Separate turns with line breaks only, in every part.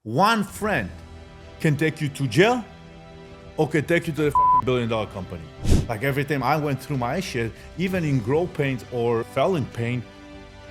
One friend can take you to jail or can take you to the billion-dollar company. Like every time I went through my shit, even in growth pains or fell in pain,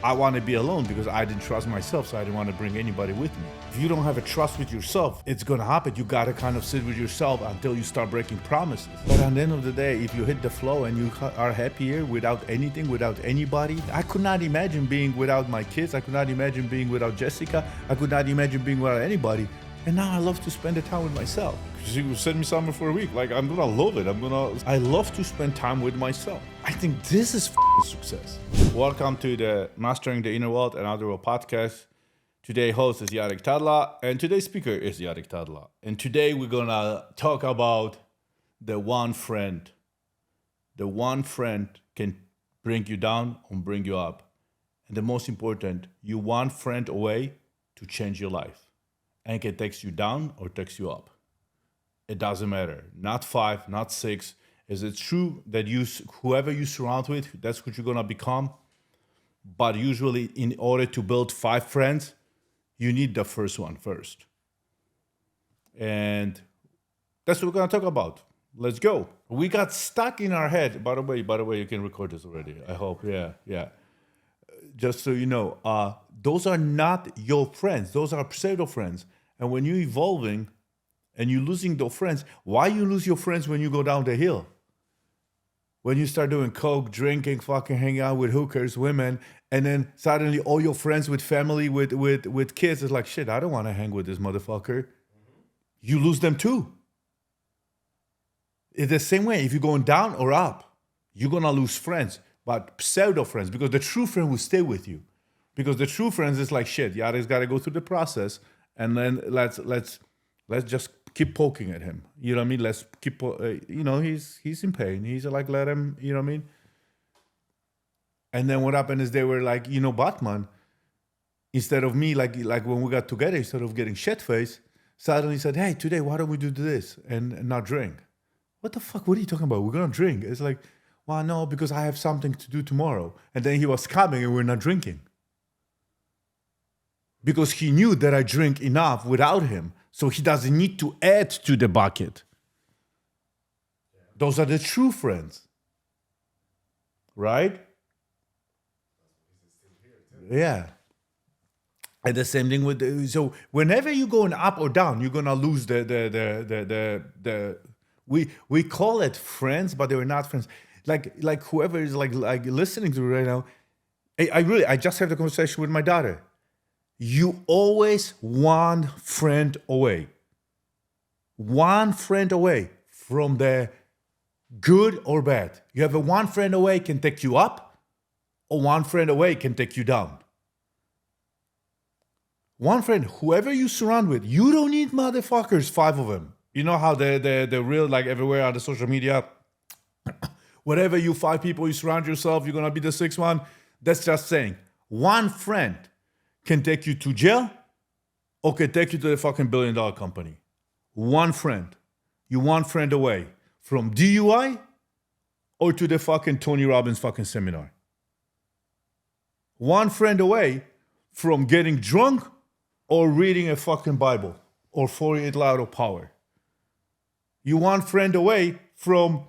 I want to be alone because I didn't trust myself, so I didn't want to bring anybody with me. If you don't have a trust with yourself, it's going to happen. You got to kind of sit with yourself until you start breaking promises. But at the end of the day, if you hit the flow and you are happier without anything, without anybody, I could not imagine being without my kids. I could not imagine being without Jessica. I could not imagine being without anybody. And now I love to spend the time with myself. She sent me somewhere for a week. Like, I'm gonna love it. I love to spend time with myself. I think this is success. Welcome to the Mastering the Inner World and Outer World podcast. Today's host is Jarek Tadla, and today's speaker is Jarek Tadla. And today we're gonna talk about the one friend. The one friend can bring you down or bring you up. And the most important, you one friend away to change your life. And can take you down or take you up. It doesn't matter. Not 5, not 6. Is it true that whoever you surround with, that's what you're gonna become? But usually, in order to build 5 friends, you need the first one first. And that's what we're gonna talk about. Let's go. We got stuck in our head. By the way, you can record this already. I hope. Yeah. Just so you know, those are not your friends. Those are pseudo friends. And when you're evolving and you're losing those friends, why you lose your friends when you go down the hill? When you start doing coke, drinking, fucking hanging out with hookers, women, and then suddenly all your friends with family, with kids is like, shit, I don't want to hang with this motherfucker. Mm-hmm. You lose them too. It's the same way. If you're going down or up, you're going to lose friends, but pseudo friends, because the true friend will stay with you. Because the true friends is like, shit, Yarek's got to go through the process. And then let's just keep poking at him. You know what I mean? Let's keep, he's in pain. He's like, let him, you know what I mean? And then what happened is they were like, Batman, instead of me, like when we got together, instead of getting shit-faced, suddenly said, hey, today, why don't we do this and not drink? What the fuck? What are you talking about? We're going to drink. It's like, well, no, because I have something to do tomorrow. And then he was coming and we're not drinking. Because he knew that I drink enough without him, so he doesn't need to add to the bucket. Yeah. Those are the true friends. Right? Yeah. And the same thing with so whenever you're going up or down, you're gonna lose the we call it friends, but they were not friends. Like whoever is like listening to me right now, I just had a conversation with my daughter. You always one friend away. One friend away from the good or bad. You have a one friend away can take you up, or one friend away can take you down. One friend, whoever you surround with, you don't need motherfuckers, 5 of them. You know how the real, like everywhere on the social media, whatever you 5 people you surround yourself, you're gonna be the 6th one. That's just saying, one friend can take you to jail or can take you to the billion-dollar company. One friend. You one friend away from DUI or to the Tony Robbins seminar. One friend away from getting drunk or reading a Bible or 48 Laws of Power. You one friend away from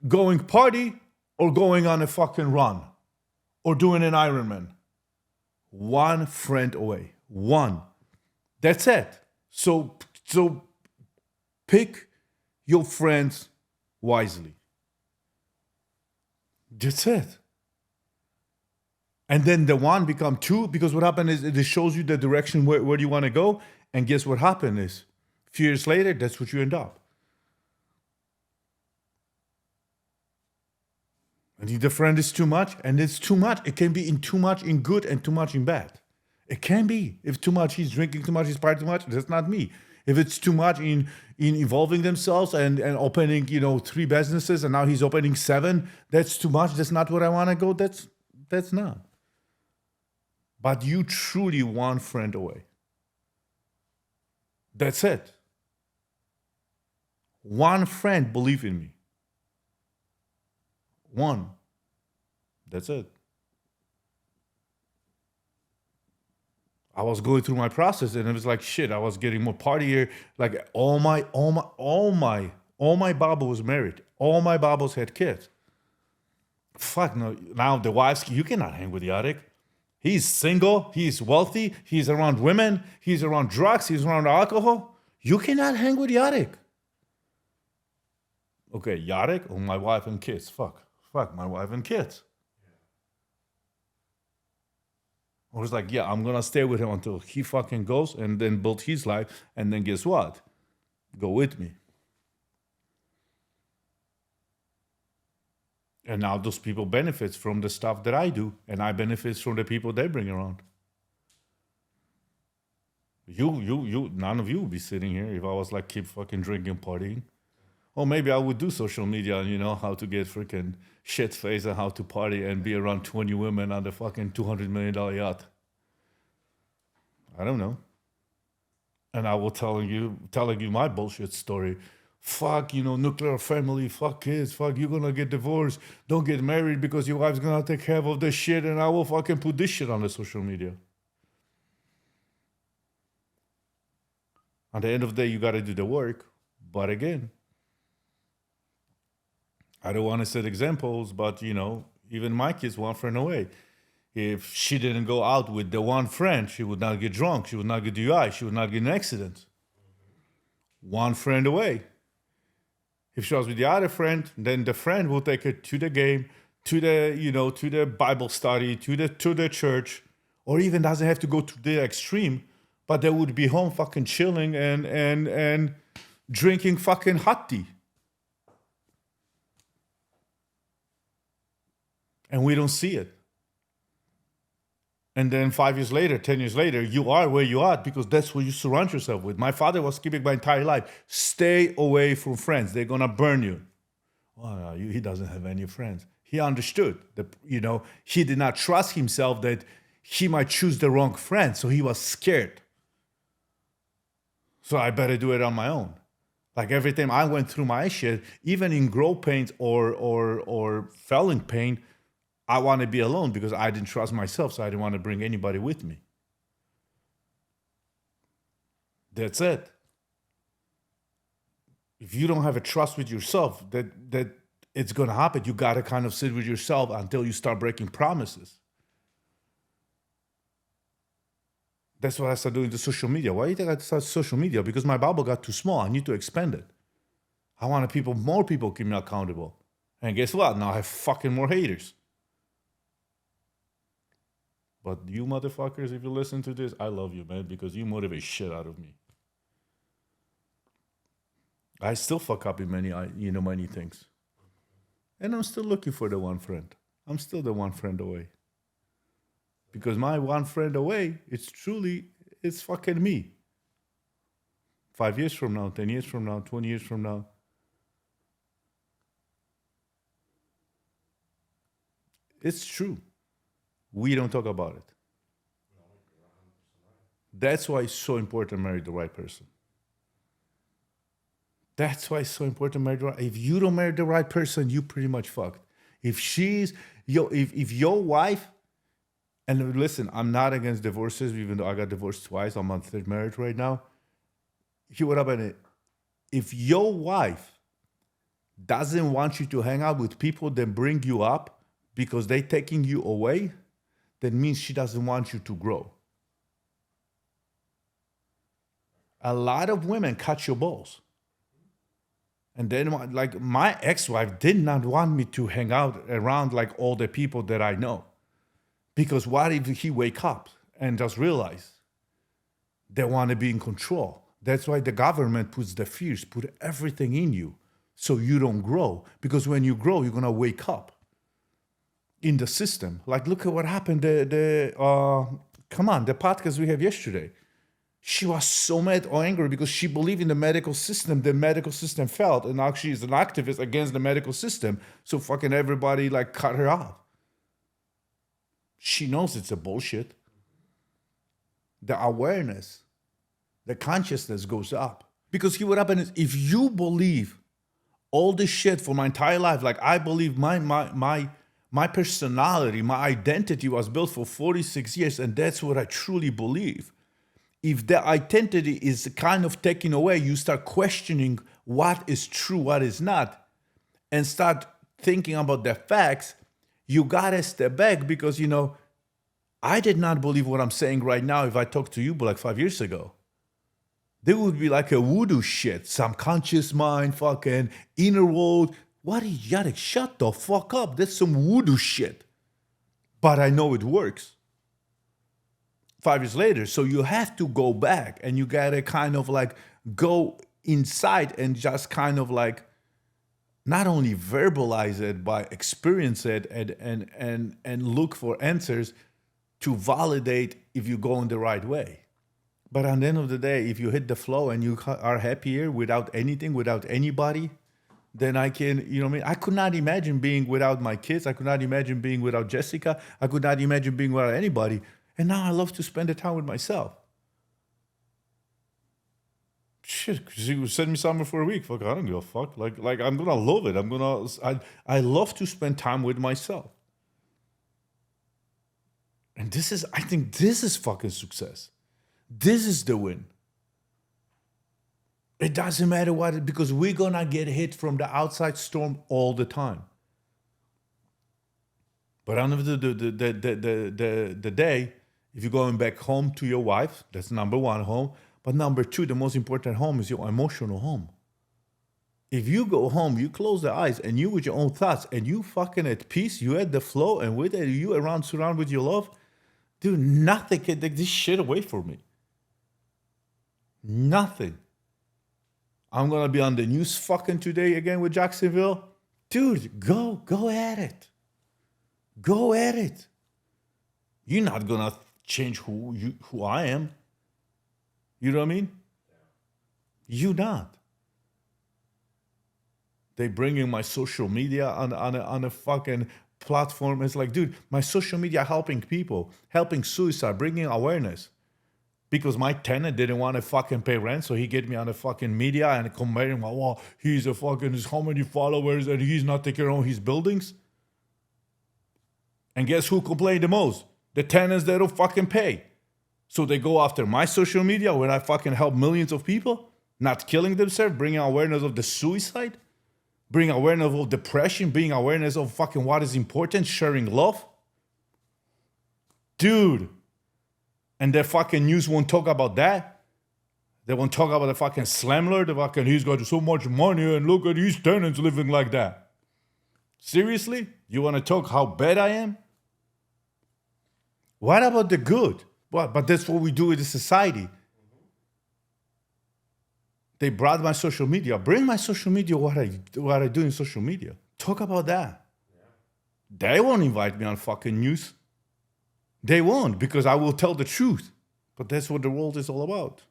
going party or going on a run or doing an Ironman. One friend away. One. That's it. So pick your friends wisely. That's it. And then the one become 2, because what happened is it shows you the direction where you want to go. And guess what happened is a few years later, that's what you end up. And if the friend is too much, and it's too much, it can be in too much in good and too much in bad. It can be. If too much, he's drinking too much, he's partying too much, that's not me. If it's too much in involving themselves and opening, 3 businesses, and now he's opening 7, that's too much, that's not where I want to go, that's not. But you truly one friend away. That's it. One friend, believe in me. One. That's it. I was going through my process, and it was like shit. I was getting more partier. Like all my Bible was married. All my Bibles had kids. Fuck no. Now the wives, you cannot hang with Jarek. He's single. He's wealthy. He's around women. He's around drugs. He's around alcohol. You cannot hang with Jarek. Okay, Jarek or my wife and kids. Fuck my wife and kids. I was like, yeah, I'm gonna stay with him until he fucking goes and then build his life. And then guess what? Go with me. And now those people benefits from the stuff that I do, and I benefits from the people they bring around. You, none of you would be sitting here if I was like keep fucking drinking, partying. Or maybe I would do social media and how to get freaking shit faced and how to party and be around 20 women on the fucking $200 million yacht. I don't know. And I will telling you my bullshit story. Fuck, nuclear family, fuck kids, fuck, you're gonna get divorced. Don't get married because your wife's gonna take care of this shit, and I will fucking put this shit on the social media. At the end of the day, you gotta do the work. But again, I don't want to set examples, but even my kids one friend away. If she didn't go out with the one friend, she would not get drunk, she would not get DUI, she would not get an accident. One friend away. If she was with the other friend, then the friend will take her to the game, to the Bible study, to the church, or even doesn't have to go to the extreme, but they would be home fucking chilling and drinking fucking hot tea. And we don't see it. And then 5 years later, 10 years later, you are where you are because that's what you surround yourself with. My father was keeping my entire life. Stay away from friends. They're going to burn you. Well, no, he doesn't have any friends. He understood that, he did not trust himself that he might choose the wrong friend. So he was scared. So I better do it on my own. Like every time I went through my shit, even in growth pains or felling pain, I want to be alone because I didn't trust myself, so I didn't want to bring anybody with me. That's it. If you don't have a trust with yourself that it's going to happen, you got to kind of sit with yourself until you start breaking promises. That's what I started doing to social media. Why do you think I started social media? Because my bubble got too small. I need to expand it. I wanted more people keep me accountable. And guess what? Now I have fucking more haters. But you motherfuckers, if you listen to this, I love you, man, because you motivate shit out of me. I still fuck up in many things. And I'm still looking for the one friend. I'm still the one friend away. Because my one friend away, it's fucking me. 5 years from now, 10 years from now, 20 years from now. It's true. We don't talk about it. That's why it's so important to marry the right person. That's why it's so important to marry the right. If you don't marry the right person, you pretty much fucked. If if your wife, and listen, I'm not against divorces, even though I got divorced twice. I'm on third marriage right now. Hear what happened. If your wife doesn't want you to hang out with people that bring you up because they're taking you away, that means she doesn't want you to grow. A lot of women cut your balls. And then, like, my ex-wife did not want me to hang out around, like, all the people that I know. Because what if he wake up and just realize they want to be in control? That's why the government puts the fears, put everything in you so you don't grow. Because when you grow, you're going to wake up in the system. Like, look at what happened. The podcast we have yesterday. She was so mad or angry because she believed in the medical system. The medical system failed. And now she's an activist against the medical system. So fucking everybody like cut her off. She knows it's a bullshit. The awareness, the consciousness goes up. Because what happens is if you believe all this shit for my entire life, like I believe my personality, my identity was built for 46 years, and that's what I truly believe. if the identity is kind of taken away, you start questioning what is true, what is not, and start thinking about the facts. You gotta step back because, I did not believe what I'm saying right now if I talked to you like 5 years ago. There would be like a voodoo shit, subconscious mind, fucking inner world. What is Jarek? Shut the fuck up. That's some voodoo shit. But I know it works. 5 years later, so you have to go back and you gotta kind of like go inside and just kind of like not only verbalize it, but experience it and look for answers to validate if you go in the right way. But at the end of the day, if you hit the flow and you are happier without anything, without anybody, then I can, I could not imagine being without my kids. I could not imagine being without Jessica. I could not imagine being without anybody. And now I love to spend the time with myself. Shit, you send me somewhere for a week. Fuck, I don't give a fuck. Like I'm gonna love it. I love to spend time with myself. And I think this is fucking success. This is the win. It doesn't matter what, because we're gonna get hit from the outside storm all the time. But end of the day, if you're going back home to your wife, that's number one home. But number two, the most important home is your emotional home. If you go home, you close the eyes and you with your own thoughts and you fucking at peace, you at the flow, and with it, you surrounded with your love, dude, nothing can take this shit away from me. Nothing. I'm gonna be on the news fucking today again with Jacksonville. Dude, go at it. Go at it. You're not gonna change who I am. You know what I mean? You not. They bring in my social media on a fucking platform. It's like, dude, my social media helping people, helping suicide, bringing awareness. Because my tenant didn't want to fucking pay rent, so he get me on the fucking media and comparing, well, he's how many followers and he's not taking care of his buildings. And guess who complained the most? The tenants that don't fucking pay. So they go after my social media where I fucking help millions of people not killing themselves, bringing awareness of the suicide, bring awareness of depression, bring awareness of fucking what is important, sharing love. Dude. And the fucking news won't talk about that. They won't talk about the fucking slumlord, he's got so much money and look at his tenants living like that. Seriously? You want to talk how bad I am? What about the good? What? But that's what we do in the society. They brought my social media. Bring my social media, what I do in social media. Talk about that. Yeah. They won't invite me on fucking news. They won't, because I will tell the truth. But that's what the world is all about.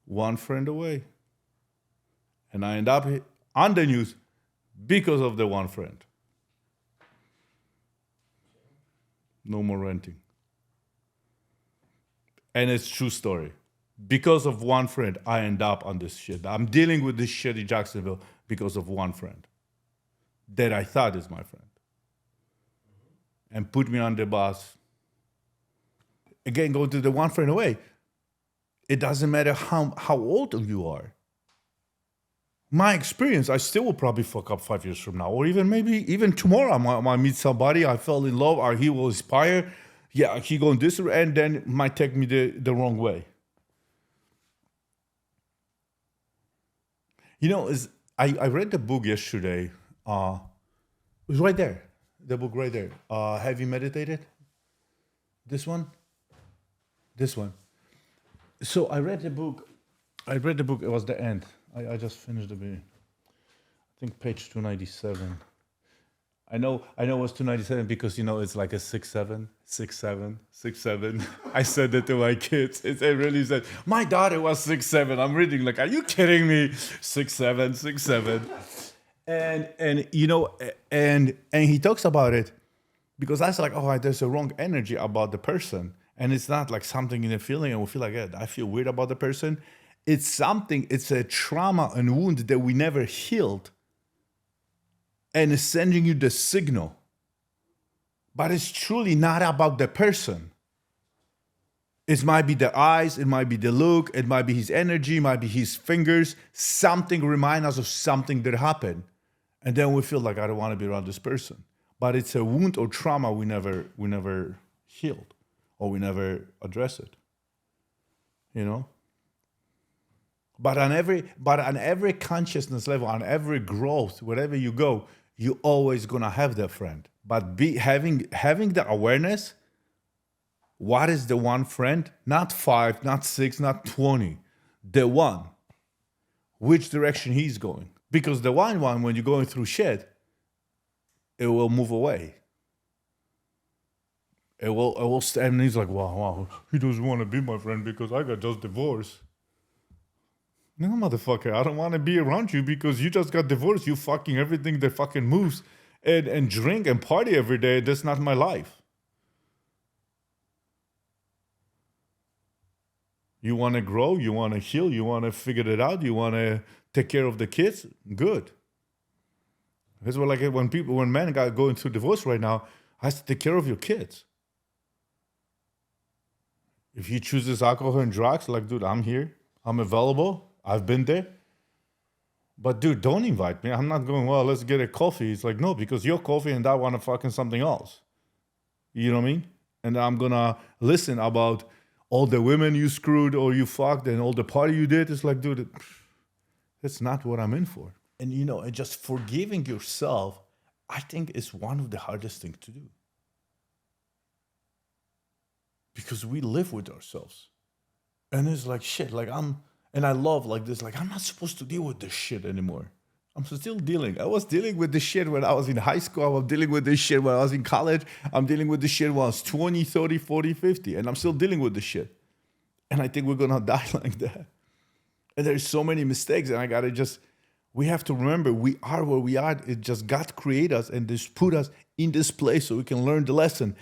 One friend away. And I end up on the news because of the one friend. No more renting. And it's true story. Because of one friend, I end up on this shit. I'm dealing with this shit in Jacksonville because of one friend that I thought is my friend. And put me on the bus. Again, go to the one friend away. It doesn't matter how old you are. My experience, I still will probably fuck up 5 years from now. Or even tomorrow, I might meet somebody, I fell in love, or he will inspire. Yeah, he going this way, and then might take me the wrong way. I read the book yesterday. It was right there. The book right there. Have you meditated? This one? This one. So I read the book. It was the end. I just finished the book. I think page 297. I know it was 297 because, it's like a 6'7", 6'7", 6'7". I said that to my kids. It really said, my daughter was 6'7". I'm reading like, are you kidding me? 6'7", 6'7". And he talks about it because that's like, there's a wrong energy about the person. And it's not like something in a feeling and we feel like, yeah, I feel weird about the person. It's a trauma and wound that we never healed. And it's sending you the signal. But it's truly not about the person. It might be the eyes, it might be the look, it might be his energy, it might be his fingers. Something remind us of something that happened. And then we feel like I don't want to be around this person. But it's a wound or trauma we never healed or we never address it. You know? But on every consciousness level, on every growth, wherever you go, you always gonna have that friend. But having the awareness, what is the one friend? Not 5, not 6, not 20. The one. Which direction he's going. Because the one, when you're going through shit, it will move away. It will stand, and he's like, wow, he doesn't want to be my friend because I got just divorced. No, motherfucker, I don't want to be around you because you just got divorced. You fucking everything that fucking moves and drink and party every day. That's not my life. You want to grow, you want to heal, you want to figure it out, you want to take care of the kids, good. That's what, like, when men got going through divorce right now, I have to take care of your kids. If he chooses alcohol and drugs, like, dude, I'm here, I'm available, I've been there. But dude, don't invite me. I'm not going, well, let's get a coffee. It's like, no, because your coffee and I want to fucking something else. You know what I mean? And I'm gonna listen about all the women you screwed or you fucked and all the party you did. It's like, dude, that's not what I'm in for. And and just forgiving yourself, I think is one of the hardest things to do. Because we live with ourselves. And it's like, shit, like and I love like this, like I'm not supposed to deal with this shit anymore. I'm still dealing. I was dealing with this shit when I was in high school. I was dealing with this shit when I was in college. I'm dealing with this shit when I was 20, 30, 40, 50. And I'm still dealing with this shit. And I think we're going to die like that. And there's so many mistakes. And we have to remember we are where we are. It just God created us and just put us in this place so we can learn the lesson.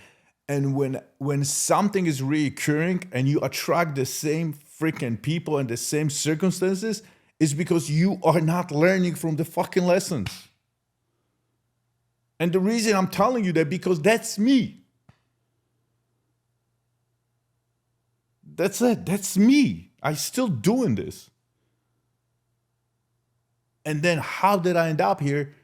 And when something is reoccurring and you attract the same freaking people and the same circumstances, it's because you are not learning from the fucking lessons. And the reason I'm telling you that, because that's me. That's it. That's me. I still doing this. And then how did I end up here?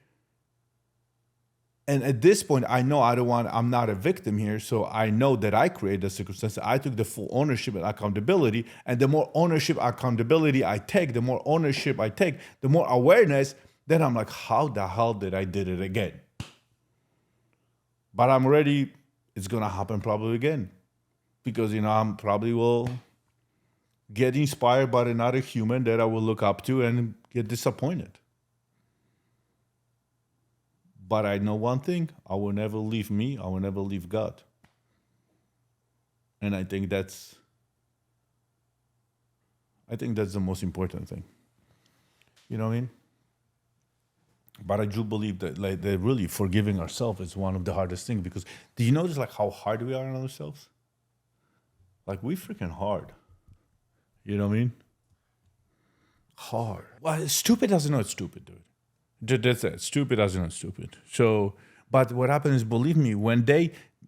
And at this point, I know I'm not a victim here. So I know that I created the circumstances. I took the full ownership and accountability. And the more ownership, accountability I take, the more ownership I take, the more awareness, then I'm like, how the hell did I did it again? But I'm ready. It's going to happen probably again. Because, I'm probably will get inspired by another human that I will look up to and get disappointed. But I know one thing, I will never leave me, I will never leave God. And I think that's the most important thing. You know what I mean? But I do believe that that really forgiving ourselves is one of the hardest things, because do you notice like how hard we are on ourselves? Like we freaking hard. You know what I mean? Hard. Well, stupid doesn't know it's stupid, dude. That's it. Stupid doesn't know stupid. So, but what happens is, believe me, when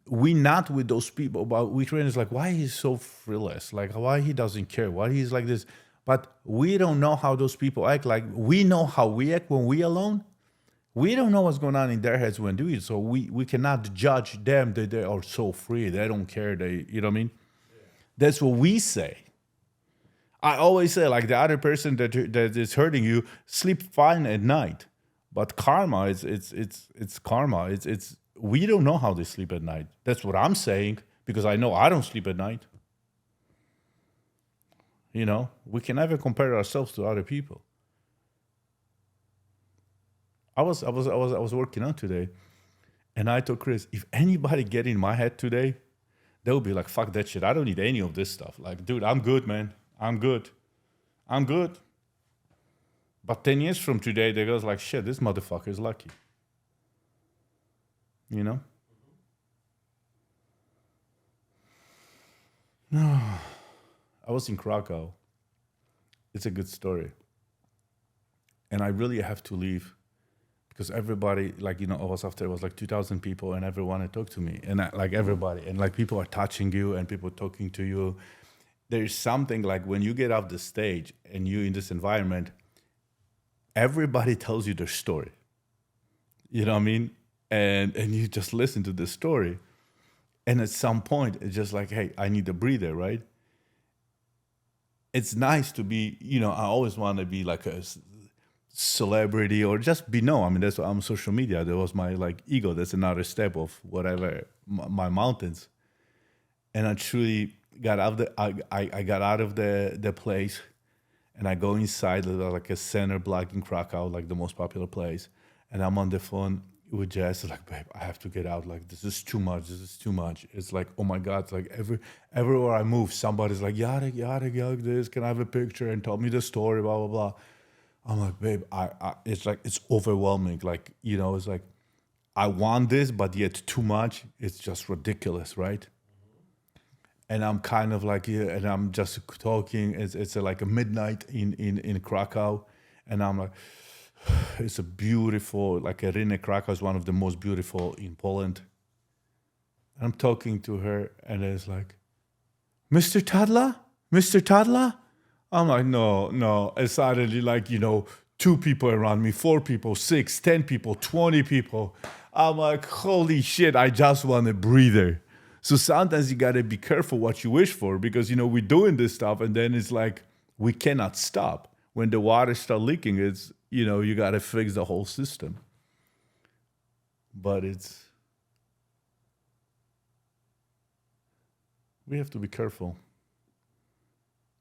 we not with those people, but we train is like, why he's so frivolous? Like, why he doesn't care? Why he's like this? But we don't know how those people act. Like, we know how we act when we alone. We don't know what's going on in their heads when doing it. So we cannot judge them that they are so free. They don't care. You know what I mean? Yeah. That's what we say. I always say, like, the other person that is hurting you, sleep fine at night. But karma, it's karma. It's we don't know how they sleep at night. That's what I'm saying, because I know I don't sleep at night. We can never compare ourselves to other people. I was working out today, and I told Chris, if anybody get in my head today, they will be like, fuck that shit. I don't need any of this stuff. Like, dude, I'm good, man. I'm good. But 10 years from today, they goes like, shit, this motherfucker is lucky. No. I was in Krakow. It's a good story. And I really have to leave because everybody, like, I was after, it was like 2,000 people and everyone had talked to me. And everybody, and like people are touching you and people talking to you. there's something like when you get off the stage and you in this environment, everybody tells you their story. You know what I mean? And you just listen to the story. And at some point, it's just like, hey, I need a breather, right? It's nice to be, I always want to be like a celebrity or just be known. I mean, that's why I'm social media. That was my like ego. That's another step of whatever my mountains. And I truly got out of I got out of the place, and I go inside like a center block in Krakow, like the most popular place, and I'm on the phone with Jess, like, babe, I have to get out. Like, this is too much. This is too much. It's like, oh my God, like everywhere I move, somebody's like, Jarek, this, can I have a picture and tell me the story, blah, blah, blah. I'm like, babe, it's like, it's overwhelming. Like, it's like, I want this, but yet too much. It's just ridiculous, right? And I'm kind of like, yeah, and I'm just talking. It's like a midnight in Krakow, and I'm like, it's a beautiful, like Arena Krakow is one of the most beautiful in Poland. And I'm talking to her, and it's like, Mr. Tadla, Mr. Tadla. I'm like, no. And suddenly, like, 2 people around me, 4 people, 6, 10 people, 20 people. I'm like, holy shit! I just want a breather. So sometimes you gotta be careful what you wish for, because we're doing this stuff, and then it's like we cannot stop. When the water start leaking, it's you gotta fix the whole system. But we have to be careful.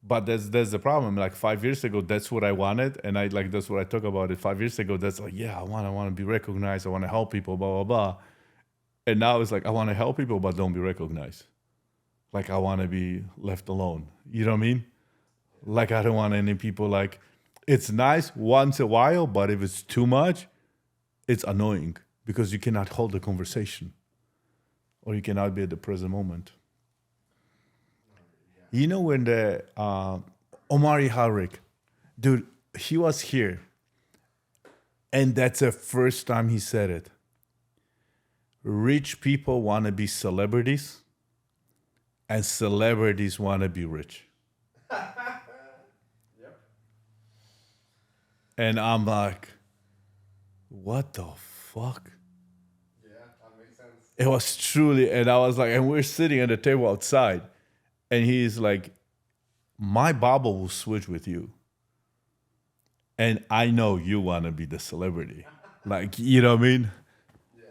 But that's the problem. Like 5 years ago, that's what I wanted, and that's what I talk about it. 5 years ago, that's like, yeah, I want to be recognized. I want to help people, blah blah blah. And now it's like, I want to help people, but don't be recognized. Like, I want to be left alone. You know what I mean? Like, I don't want any people, like, it's nice once a while, but if it's too much, it's annoying because you cannot hold the conversation or you cannot be at the present moment. When the Omari Harik, dude, he was here, and that's the first time he said it. Rich people want to be celebrities, and celebrities want to be rich.
Yep.
And I'm like, what the fuck?
Yeah, that makes sense.
It was truly, and I was like, and we're sitting at the table outside, and he's like, my bubble will switch with you. And I know you want to be the celebrity. Like, you know what I mean?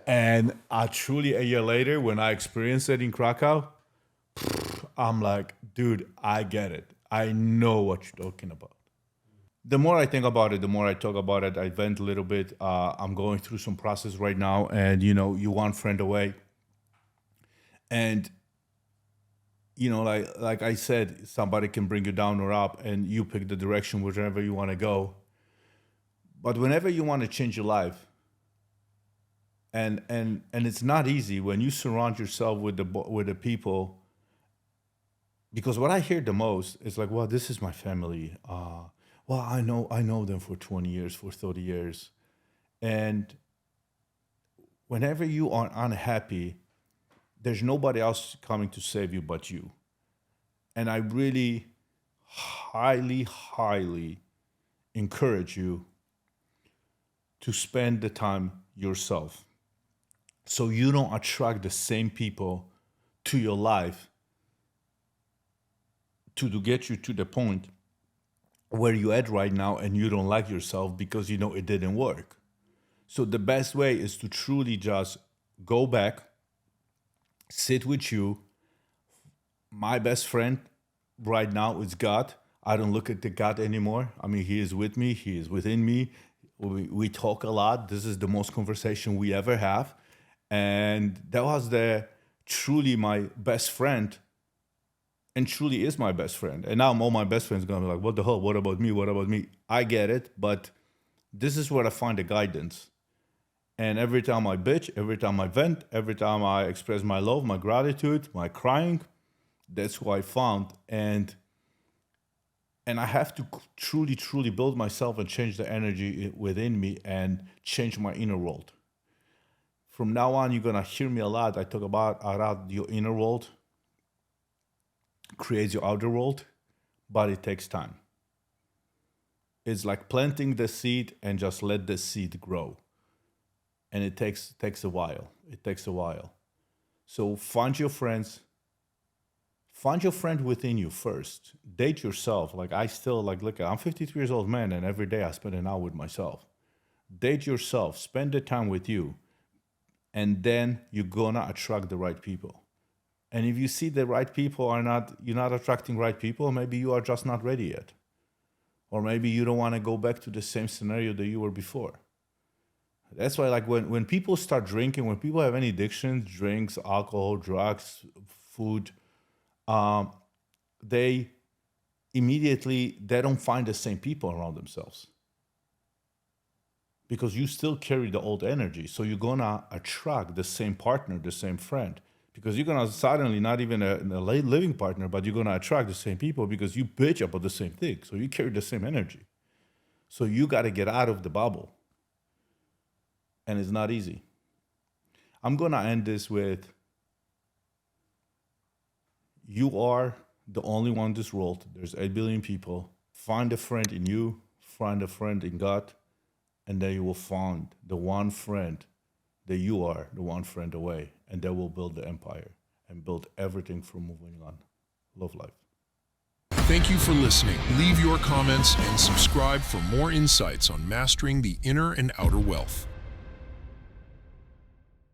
And I truly, a year later, when I experienced it in Krakow, I'm like, dude, I get it. I know what you're talking about. The more I think about it, the more I talk about it, I vent a little bit. I'm going through some process right now, and you one friend away. And like I said, somebody can bring you down or up, and you pick the direction wherever you want to go. But whenever you want to change your life, and it's not easy when you surround yourself with the people, because what I hear the most is like, well, this is my family. Well, I know them for 20 years, for 30 years. And whenever you are unhappy, there's nobody else coming to save you but you. And I really highly encourage you to spend the time yourself, so you don't attract the same people to your life to get you to the point where you're at right now and you don't like yourself because it didn't work. So the best way is to truly just go back, sit with you. My best friend right now is God. I don't look at the God anymore. I mean, he is with me. He is within me. We talk a lot. This is the most conversation we ever have. And that was truly my best friend, and truly is my best friend. And now all my best friends are going to be like, what the hell? What about me? What about me? I get it. But this is where I find the guidance. And every time I bitch, every time I vent, every time I express my love, my gratitude, my crying, that's who I found. And I have to truly build myself and change the energy within me and change my inner world. From now on, you're going to hear me a lot. I talk about your inner world. creates your outer world, but it takes time. It's like planting the seed and just let the seed grow. And it takes a while. It takes a while. So find your friends. Find your friend within you first. Date yourself. Like I still like look, I'm 53 years old man, and every day I spend an hour with myself. Date yourself. Spend the time with you. And then you're gonna attract the right people. And if you see the right people you're not attracting right people, maybe you are just not ready yet. Or maybe you don't want to go back to the same scenario that you were before. That's why, like, when people start drinking, when people have any addictions, drinks, alcohol, drugs, food, they don't find the same people around themselves. Because you still carry the old energy. So you're going to attract the same partner, the same friend. Because you're going to suddenly, not even a living partner, but you're going to attract the same people because you bitch about the same thing. So you carry the same energy. So you got to get out of the bubble. And it's not easy. I'm going to end this with, you are the only one in this world. There's 8 billion people. Find a friend in you, find a friend in God, and then you will find the one friend that you are, the one friend away, and that will build the empire and build everything from moving on. Love life.
Thank you for listening. Leave your comments and subscribe for more insights on mastering the inner and outer wealth.